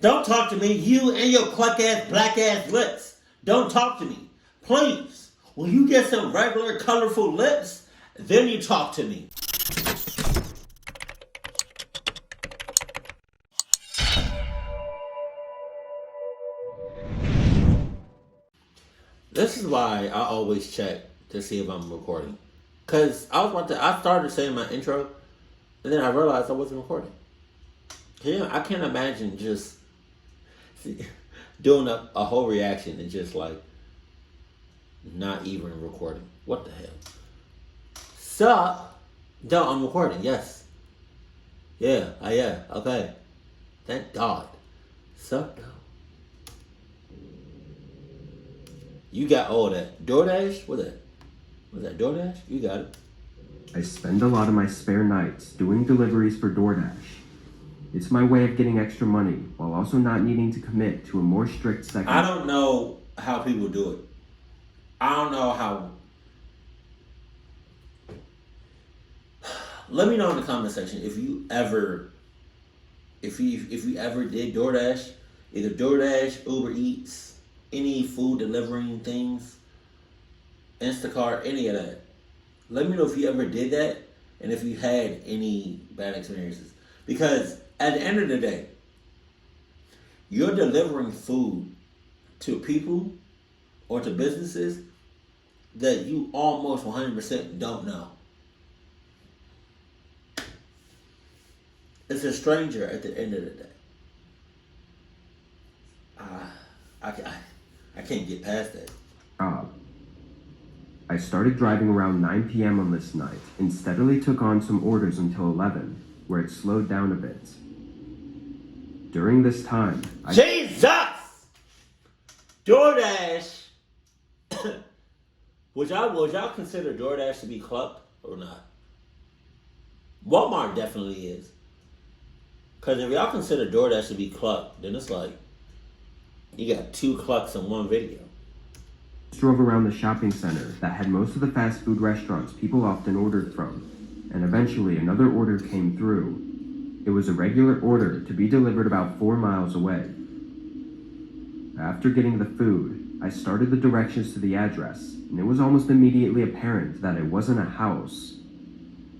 Don't talk to me, you and your cluck-ass, black-ass lips. Don't talk to me. Please. When you get some regular, colorful lips, then you talk to me. This is why I always check to see if I'm recording. Because I started saying my intro, and then I realized I wasn't recording. Yeah, I can't imagine just doing a whole reaction and just like not even recording. What the hell? Sup? No, I'm recording. Yes. Yeah. Okay. Thank God. Sup though? You got all that. DoorDash? What's that? Was that DoorDash? You got it. I spend a lot of my spare nights doing deliveries for DoorDash. It's my way of getting extra money while also not needing to commit to a more strict second. I don't know how people do it. I don't know how. Let me know in the comment section if you ever did DoorDash, either DoorDash, Uber Eats, any food delivering things, Instacart, any of that. Let me know if you ever did that and if you had any bad experiences. Because at the end of the day, you're delivering food to people or to businesses that you almost 100% don't know. It's a stranger at the end of the day. I can't get past that. I started driving around 9 p.m. on this night and steadily took on some orders until 11, where it slowed down a bit. During this time, Jesus! DoorDash! Would y'all consider DoorDash to be clucked or not? Walmart definitely is. Because if y'all consider DoorDash to be clucked, then it's like you got two clucks in one video. Drove around the shopping center that had most of the fast food restaurants people often ordered from, and eventually another order came through. It was a regular order to be delivered about 4 miles away. After getting the food, I started the directions to the address, and it was almost immediately apparent that it wasn't a house.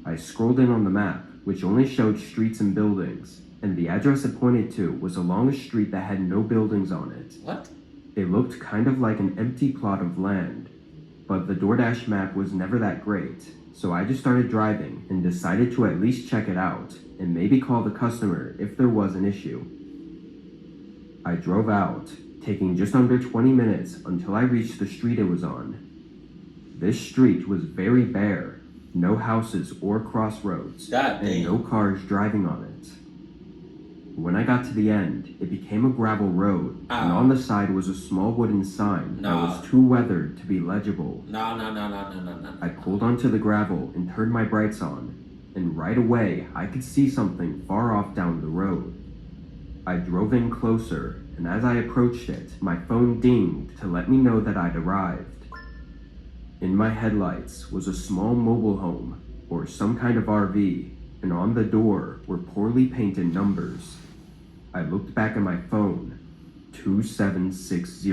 I scrolled in on the map, which only showed streets and buildings, and the address it pointed to was along a street that had no buildings on it. What? It looked kind of like an empty plot of land, but the DoorDash map was never that great, so I just started driving and decided to at least check it out and maybe call the customer if there was an issue. I drove out, taking just under 20 minutes until I reached the street it was on. This street was very bare, no houses or crossroads, and no cars driving on it. When I got to the end, it became a gravel road, and on the side was a small wooden sign that was too weathered to be legible. No. I pulled onto the gravel and turned my brights on, and right away I could see something far off down the road. I drove in closer, and as I approached it, my phone dinged to let me know that I'd arrived. In my headlights was a small mobile home, or some kind of RV, and on the door were poorly painted numbers. I looked back at my phone. 2760.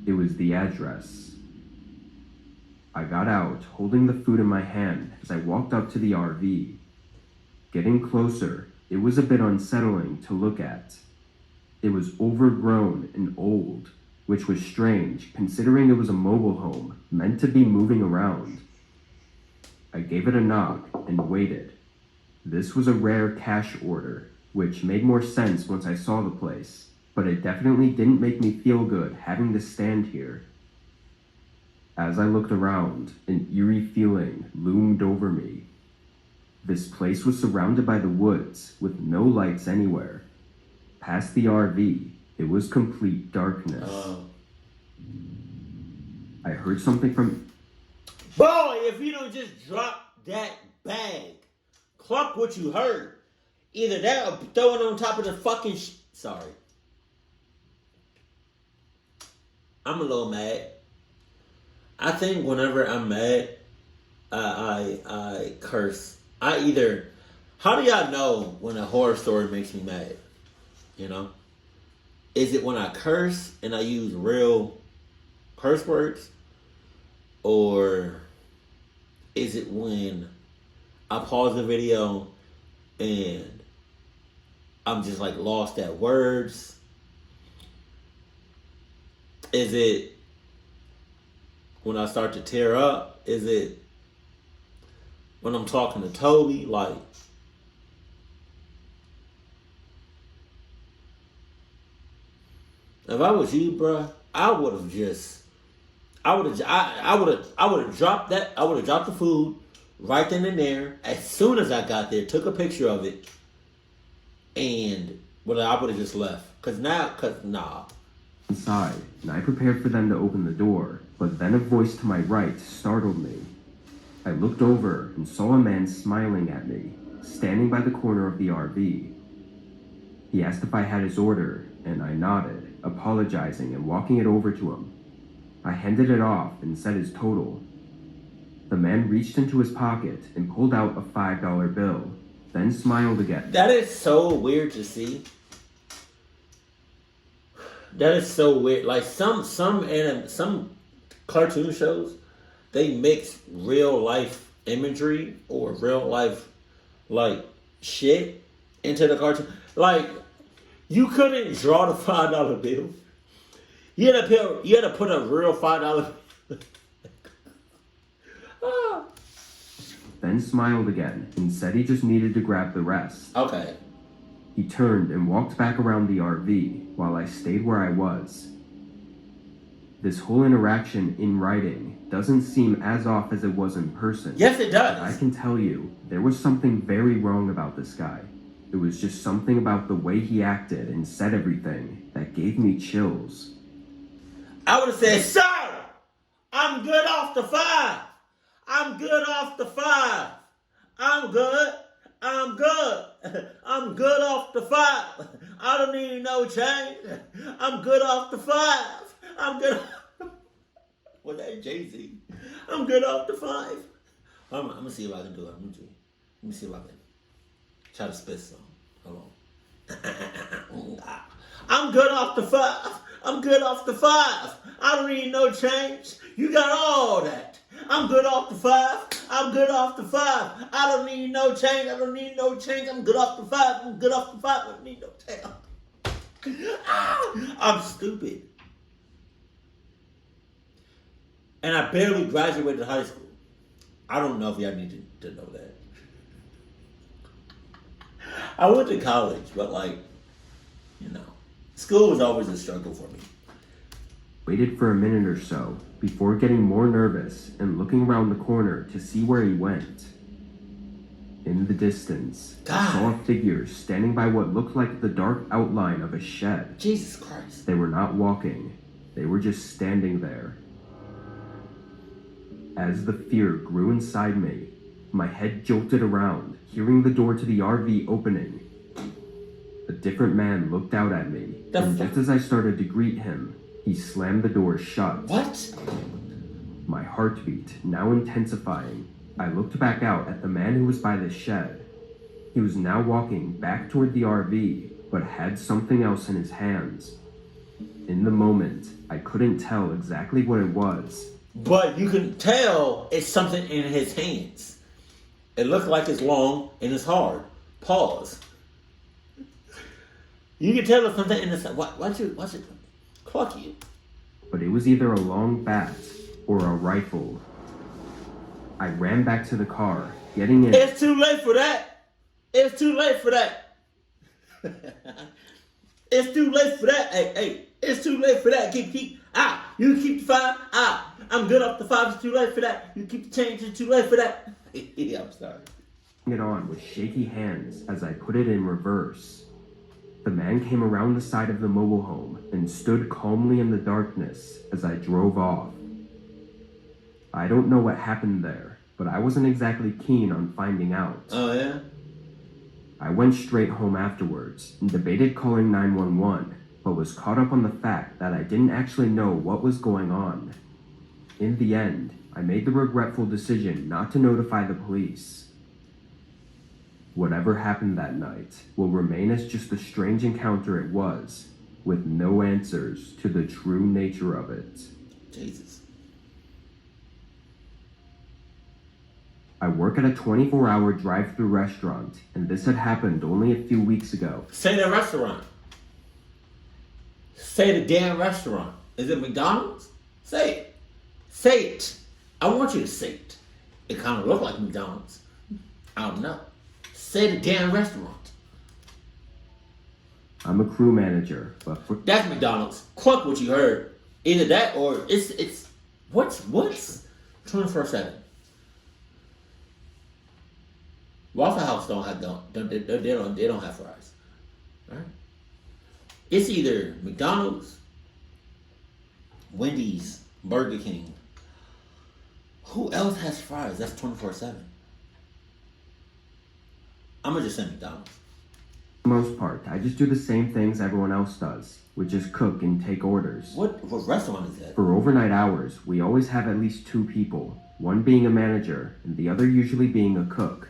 It was the address. I got out, holding the food in my hand as I walked up to the RV. Getting closer, it was a bit unsettling to look at. It was overgrown and old, which was strange considering it was a mobile home meant to be moving around. I gave it a knock and waited. This was a rare cash order, which made more sense once I saw the place, but it definitely didn't make me feel good having to stand here. As I looked around, an eerie feeling loomed over me. This place was surrounded by the woods, with no lights anywhere. Past the RV, it was complete darkness. I heard something from... Boy, if you don't just drop that bag, cluck what you heard. Either that or throw it on top of the fucking sorry. I'm a little mad. I think whenever I'm mad, I curse. How do y'all know when a horror story makes me mad? You know? Is it when I curse and I use real curse words? Or is it when I pause the video and I'm just like lost at words? Is it when I start to tear up? Is it when I'm talking to Toby? Like, if I was you, bruh, I would have dropped that. I would have dropped the food right then and there. As soon as I got there, took a picture of it, and I would have just left. Cause nah. Inside, and I prepared for them to open the door, but then a voice to my right startled me. I looked over and saw a man smiling at me, standing by the corner of the RV. He asked if I had his order, and I nodded, apologizing and walking it over to him. I handed it off and said his total. The man reached into his pocket and pulled out a $5 bill, then smiled again. That is so weird to see. That is so weird. Like some cartoon shows, they mix real life imagery or real life like shit into the cartoon. Like you couldn't draw the $5 bill. You had to put a real $5. Then smiled again and said he just needed to grab the rest. Okay. He turned and walked back around the RV while I stayed where I was. This whole interaction in writing doesn't seem as off as it was in person. Yes, it does. I can tell you, there was something very wrong about this guy. It was just something about the way he acted and said everything that gave me chills. I would have said, sir, I'm good off the 5. I'm good off the 5. I'm good. I'm good off the 5. I don't need no change. I'm good off the 5. I'm good. Was that Jay-Z? I'm good off the 5. I'm gonna see if I can do it. Let me see if I can try to spit some. Hold on. I'm good off the 5. I'm good off the 5. I don't need no change. You got all that. I'm good off the 5. I'm good off the 5. I don't need no change. I don't need no change. I'm good off the 5. I'm good off the 5. I don't need no change. I'm stupid. And I barely graduated high school. I don't know if y'all need to know that. I went to college, but school was always a struggle for me. Waited for a minute or so before getting more nervous and looking around the corner to see where he went. In the distance, I saw a figure standing by what looked like the dark outline of a shed. Jesus Christ. They were not walking. They were just standing there. As the fear grew inside me, my head jolted around, hearing the door to the RV opening. A different man looked out at me, and just as I started to greet him, he slammed the door shut. What? My heartbeat now intensifying, I looked back out at the man who was by the shed. He was now walking back toward the RV, but had something else in his hands. In the moment, I couldn't tell exactly what it was. But you can tell it's something in his hands. It looked like it's long and it's hard. Pause. You can tell it's something in his hand. Watch it clock you. But it was either a long bat or a rifle. I ran back to the car, getting in. It's too late for that. It's too late for that. It's too late for that. Hey, it's too late for that. You keep the 5. I'm good off the 5. It's too late for that. You keep the change. It's too late for that. Yeah, I'm sorry. It on with shaky hands as I put it in reverse. The man came around the side of the mobile home and stood calmly in the darkness as I drove off. I don't know what happened there, but I wasn't exactly keen on finding out. Oh, yeah? I went straight home afterwards and debated calling 911, but was caught up on the fact that I didn't actually know what was going on. In the end, I made the regretful decision not to notify the police. Whatever happened that night will remain as just the strange encounter it was, with no answers to the true nature of it. Jesus. I work at a 24-hour drive-through restaurant, and this had happened only a few weeks ago. Say the restaurant. Say the damn restaurant. Is it McDonald's? Say it. Say it. I want you to say it. It kind of looked like McDonald's. I don't know. Say the damn restaurant. I'm a crew manager, but for That's McDonald's. Cluck what you heard. Either that or it's what's 24/7. Waffle House they don't have fries. Right? It's either McDonald's, Wendy's, Burger King. Who else has fries? That's 24/7. I'm gonna just say McDonald's. the most part, I just do the same things everyone else does, which is cook and take orders. What restaurant is that? For overnight hours, we always have at least 2 people, one being a manager and the other usually being a cook.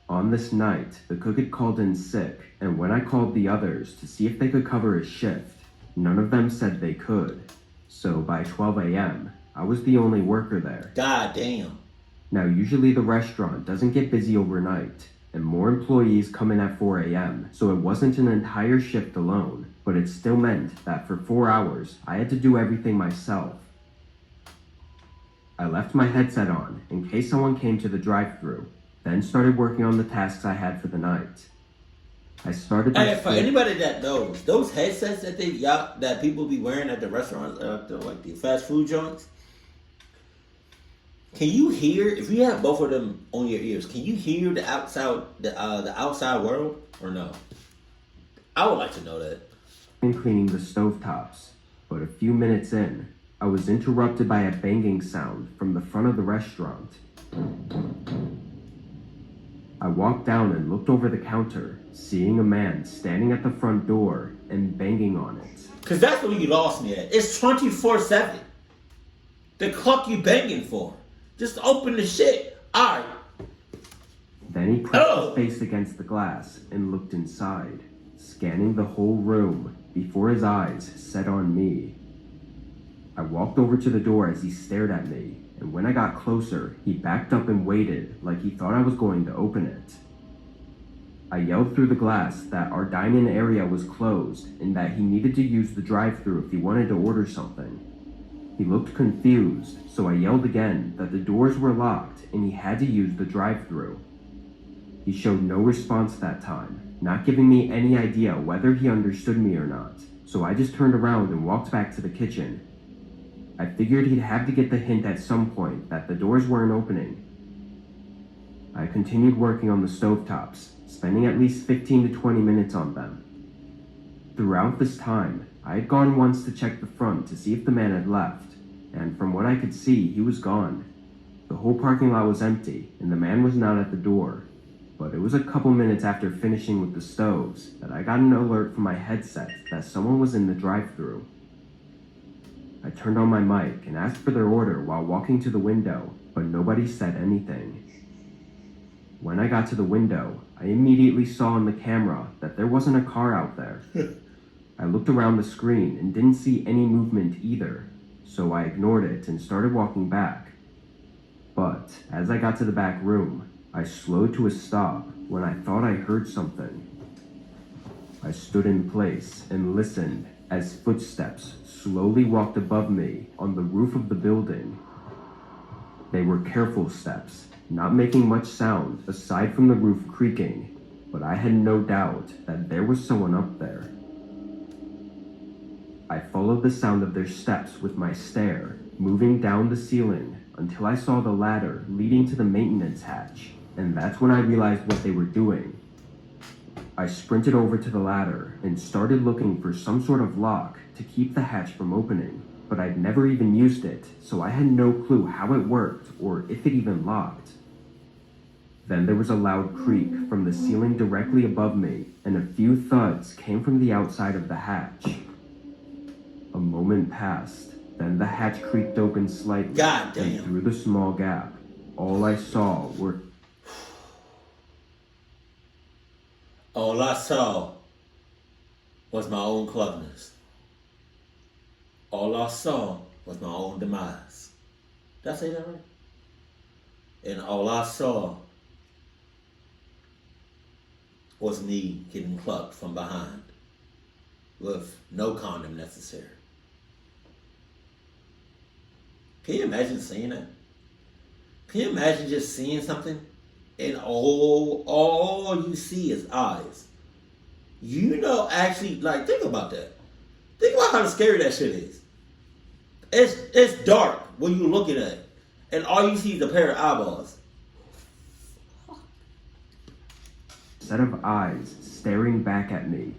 On this night, the cook had called in sick, and when I called the others to see if they could cover his shift, none of them said they could. So by 12 a.m., I was the only worker there. God damn. Now usually the restaurant doesn't get busy overnight, and more employees come in at 4 a.m., so it wasn't an entire shift alone, but it still meant that for 4 hours, I had to do everything myself. I left my headset on in case someone came to the drive-thru, then started working on the tasks I had for the night. I started by For anybody that knows, those headsets that people be wearing at the restaurants, like the fast food joints, can you hear, if you have both of them on your ears, can you hear the outside world or no? I would like to know that. cleaning the stovetops, but a few minutes in, I was interrupted by a banging sound from the front of the restaurant. I walked down and looked over the counter, seeing a man standing at the front door and banging on it. Because that's where you lost me at. It's 24/7. The clock you banging for. Just open the shit. Alright. Then he pressed his face against the glass and looked inside, scanning the whole room before his eyes set on me. I walked over to the door as he stared at me, and when I got closer, he backed up and waited like he thought I was going to open it. I yelled through the glass that our dine-in area was closed and that he needed to use the drive-thru if he wanted to order something. He looked confused, so I yelled again that the doors were locked and he had to use the drive-thru. He showed no response that time, not giving me any idea whether he understood me or not, so I just turned around and walked back to the kitchen. I figured he'd have to get the hint at some point that the doors weren't opening. I continued working on the stovetops, spending at least 15 to 20 minutes on them. Throughout this time, I had gone once to check the front to see if the man had left, and from what I could see, he was gone. The whole parking lot was empty, and the man was not at the door. But it was a couple minutes after finishing with the stoves that I got an alert from my headset that someone was in the drive-thru. I turned on my mic and asked for their order while walking to the window, but nobody said anything. When I got to the window, I immediately saw on the camera that there wasn't a car out there. I looked around the screen and didn't see any movement either, so I ignored it and started walking back. But as I got to the back room, I slowed to a stop when I thought I heard something. I stood in place and listened as footsteps slowly walked above me on the roof of the building. They were careful steps, not making much sound aside from the roof creaking, but I had no doubt that there was someone up there. I followed the sound of their steps with my stare, moving down the ceiling until I saw the ladder leading to the maintenance hatch, and that's when I realized what they were doing. I sprinted over to the ladder and started looking for some sort of lock to keep the hatch from opening, but I'd never even used it, so I had no clue how it worked or if it even locked. Then there was a loud creak from the ceiling directly above me, and a few thuds came from the outside of the hatch. A moment passed, then the hatch creaked open slightly, God and damn. through the small gap, all I saw were All I saw was my own cleverness. All I saw was my own demise. Did I say that right? And all I saw was me getting clucked from behind with no condom necessary. Can you imagine seeing that? Can you imagine just seeing something and all you see is eyes? You know, actually, like, think about that. Think about how scary that shit is. It's dark when you're looking at it, and all you see is a pair of eyeballs. Set of eyes staring back at me.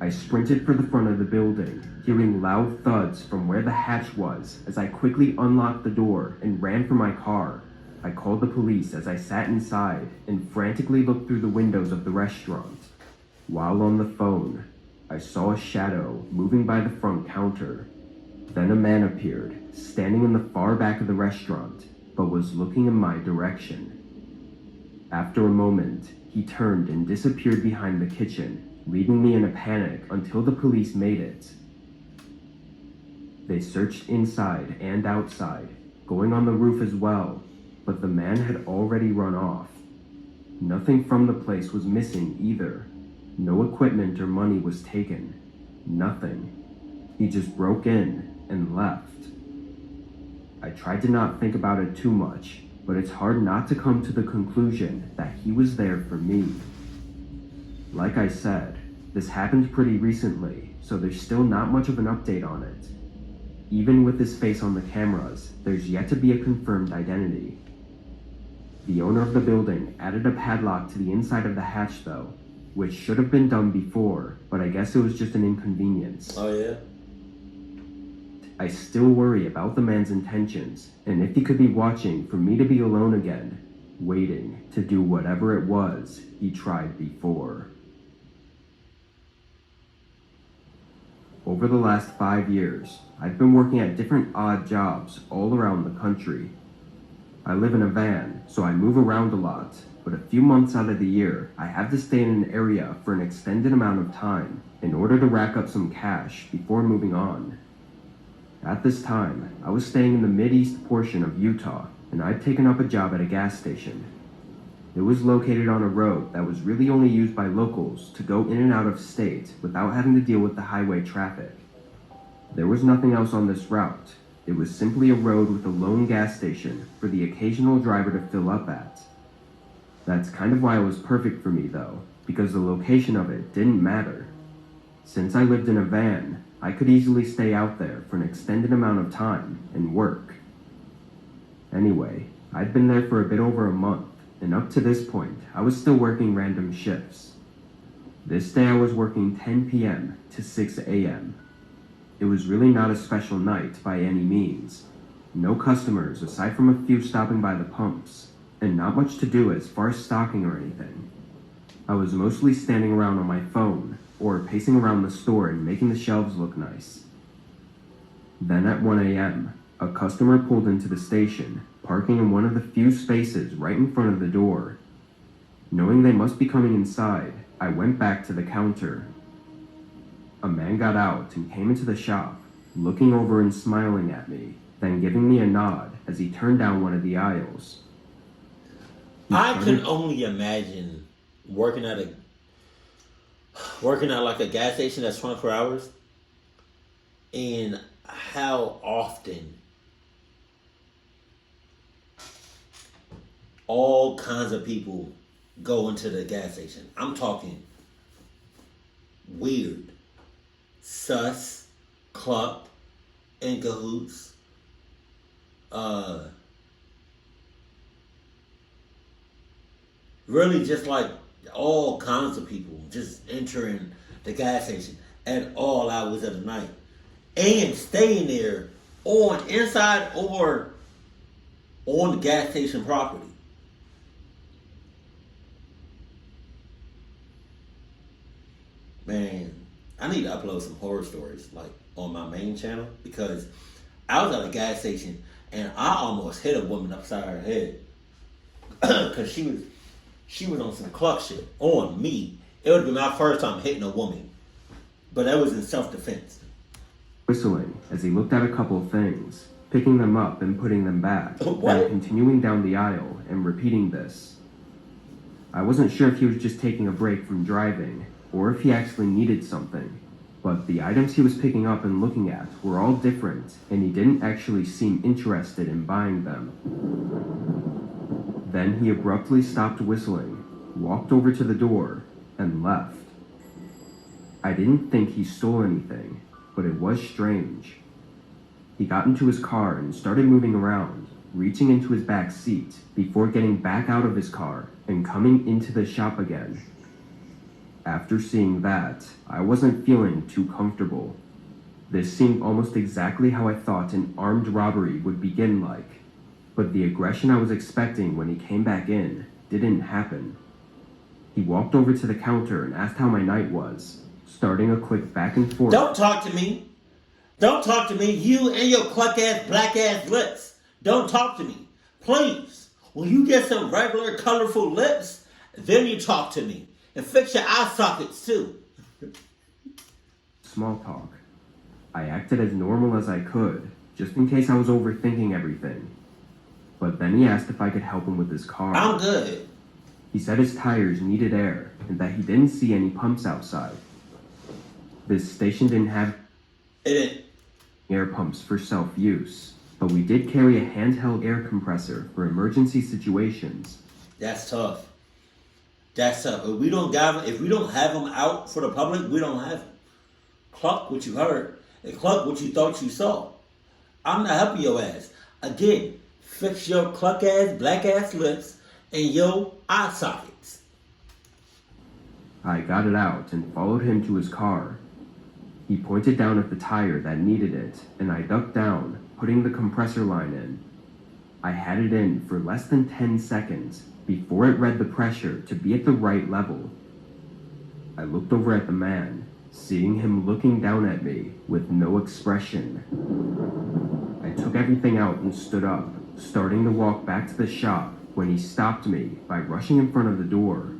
I sprinted for the front of the building, hearing loud thuds from where the hatch was as I quickly unlocked the door and ran for my car. I called the police as I sat inside and frantically looked through the windows of the restaurant. While on the phone, I saw a shadow moving by the front counter. Then a man appeared, standing in the far back of the restaurant, but was looking in my direction. After a moment, he turned and disappeared behind the kitchen, leaving me in a panic until the police made it. They searched inside and outside, going on the roof as well, but the man had already run off. Nothing from the place was missing either. No equipment or money was taken. Nothing. He just broke in and left. I tried to not think about it too much, but it's hard not to come to the conclusion that he was there for me. Like I said, this happened pretty recently, so there's still not much of an update on it. Even with his face on the cameras, there's yet to be a confirmed identity. The owner of the building added a padlock to the inside of the hatch though, which should have been done before, but I guess it was just an inconvenience. Oh yeah? I still worry about the man's intentions, and if he could be watching for me to be alone again, waiting to do whatever it was he tried before. Over the last 5 years, I've been working at different odd jobs all around the country. I live in a van, so I move around a lot, but a few months out of the year, I have to stay in an area for an extended amount of time in order to rack up some cash before moving on. At this time, I was staying in the mid-east portion of Utah, and I'd taken up a job at a gas station. It was located on a road that was really only used by locals to go in and out of state without having to deal with the highway traffic. There was nothing else on this route. It was simply a road with a lone gas station for the occasional driver to fill up at. That's kind of why it was perfect for me though, because the location of it didn't matter. Since I lived in a van, I could easily stay out there for an extended amount of time and work. Anyway, I'd been there for a bit over a month, and up to this point, I was still working random shifts. This day I was working 10 p.m. to 6 a.m. It was really not a special night by any means. No customers aside from a few stopping by the pumps, and not much to do as far as stocking or anything. I was mostly standing around on my phone, or pacing around the store and making the shelves look nice. Then at 1 a.m., a customer pulled into the station, parking in one of the few spaces right in front of the door. Knowing they must be coming inside, I went back to the counter. A man got out and came into the shop, looking over and smiling at me, then giving me a nod as he turned down one of the aisles. I can only imagine working at like a gas station that's 24 hours, and how often all kinds of people go into the gas station. I'm talking weird, sus, clucked, in cahoots, really just like all kinds of people just entering the gas station at all hours of the night and staying there on inside or on the gas station property. Man, I need to upload some horror stories like on my main channel, because I was at a gas station and I almost hit a woman upside her head because she was on some cluck shit on me, It would have been my first time hitting a woman. But that was in self-defense. Whistling as he looked at a couple of things, picking them up and putting them back, What? then continuing down the aisle and repeating this. I wasn't sure if he was just taking a break from driving, or if he actually needed something, but the items he was picking up and looking at were all different, and he didn't actually seem interested in buying them. Then he abruptly stopped whistling, walked over to the door, and left. I didn't think he stole anything, but it was strange. He got into his car and started moving around, reaching into his back seat before getting back out of his car and coming into the shop again. After seeing that, I wasn't feeling too comfortable. This seemed almost exactly how I thought an armed robbery would begin like, but the aggression I was expecting when he came back in didn't happen. He walked over to the counter and asked how my night was, starting a quick back and forth. Don't talk to me. Don't talk to me. You and your cluck-ass, black-ass lips. Don't talk to me. Please. When you get some regular, colorful lips, then you talk to me. And fix your eye sockets, too. Small talk. I acted as normal as I could, just in case I was overthinking everything. But then he asked if I could help him with his car. I'm good. He said his tires needed air, and that he didn't see any pumps outside. This station didn't have air pumps for self-use, but we did carry a handheld air compressor for emergency situations. That's tough. That's tough. If we don't have them out for the public, we don't have them. Cluck what you heard, and cluck what you thought you saw. I'm not helping your ass. Again, fix your cluck-ass, black-ass lips and your eye sockets. I got it out and followed him to his car. He pointed down at the tire that needed it, and I ducked down, putting the compressor line in. I had it in for less than 10 seconds before it read the pressure to be at the right level. I looked over at the man, seeing him looking down at me with no expression. I took everything out and stood up, starting to walk back to the shop when he stopped me by rushing in front of the door.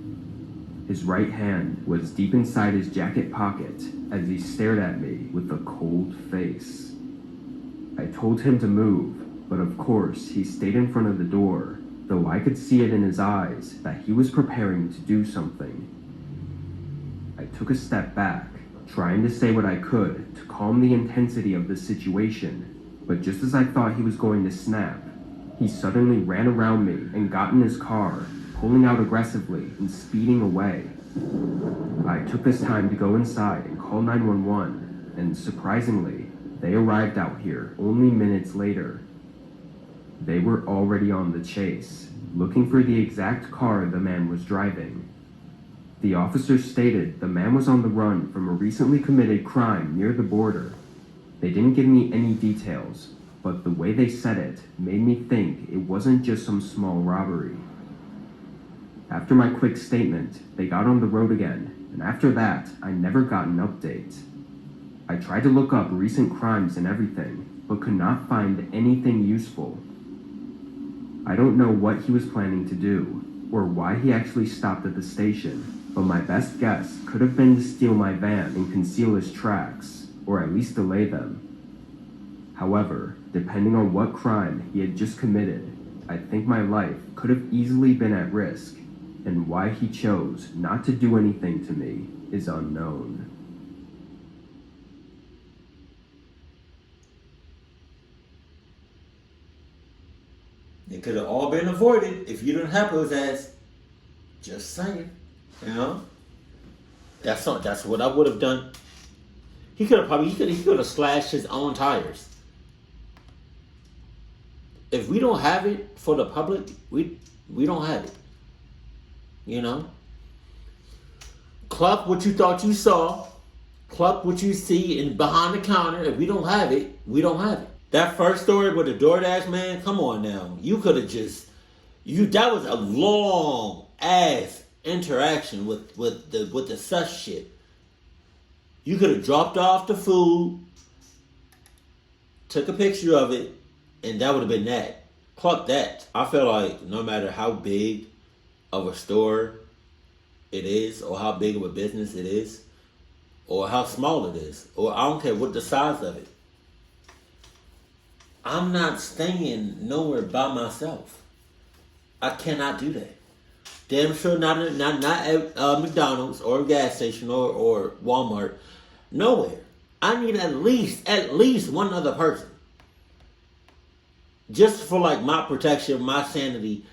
His right hand was deep inside his jacket pocket as he stared at me with a cold face. I told him to move, but of course he stayed in front of the door, though I could see it in his eyes that he was preparing to do something. I took a step back, trying to say what I could to calm the intensity of the situation, but just as I thought he was going to snap, he suddenly ran around me and got in his car, pulling out aggressively and speeding away. I took this time to go inside and call 911, and surprisingly, they arrived out here only minutes later. They were already on the chase, looking for the exact car the man was driving. The officers stated the man was on the run from a recently committed crime near the border. They didn't give me any details, but the way they said it made me think it wasn't just some small robbery. After my quick statement, they got on the road again, and after that, I never got an update. I tried to look up recent crimes and everything, but could not find anything useful. I don't know what he was planning to do, or why he actually stopped at the station, but my best guess could have been to steal my van and conceal his tracks, or at least delay them. However, depending on what crime he had just committed, I think my life could have easily been at risk, and why he chose not to do anything to me is unknown. It could have all been avoided if you didn't help his ass. Just saying, you know. That's what I would have done. He could have slashed his own tires. If we don't have it for the public, we don't have it. You know? Cluck what you thought you saw. Cluck what you see in behind the counter. If we don't have it, we don't have it. That first story with the DoorDash man, come on now. You could have that was a long ass interaction with the sus shit. You could have dropped off the food, took a picture of it, and that would have been that. Cluck that. I feel like no matter how big of a store it is, or how big of a business it is, or how small it is, or I don't care what the size of it. I'm not staying nowhere by myself. I cannot do that. Damn sure not at McDonald's or a gas station or Walmart. Nowhere. I need at least one other person. Just for like my protection, my sanity,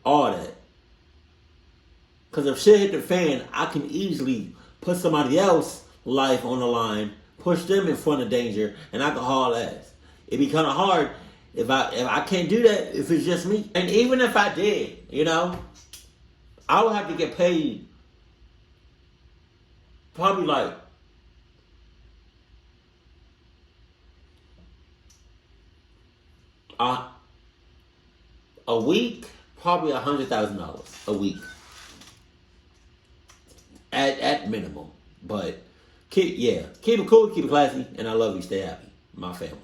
all that. Because if shit hit the fan, I can easily put somebody else's life on the line, push them in front of danger, and I can haul ass. It'd be kind of hard if I can't do that if it's just me. And even if I did, I would have to get paid probably like a week, probably $100,000 a week at minimum. But keep it cool, keep it classy, and I love you. Stay happy, my family.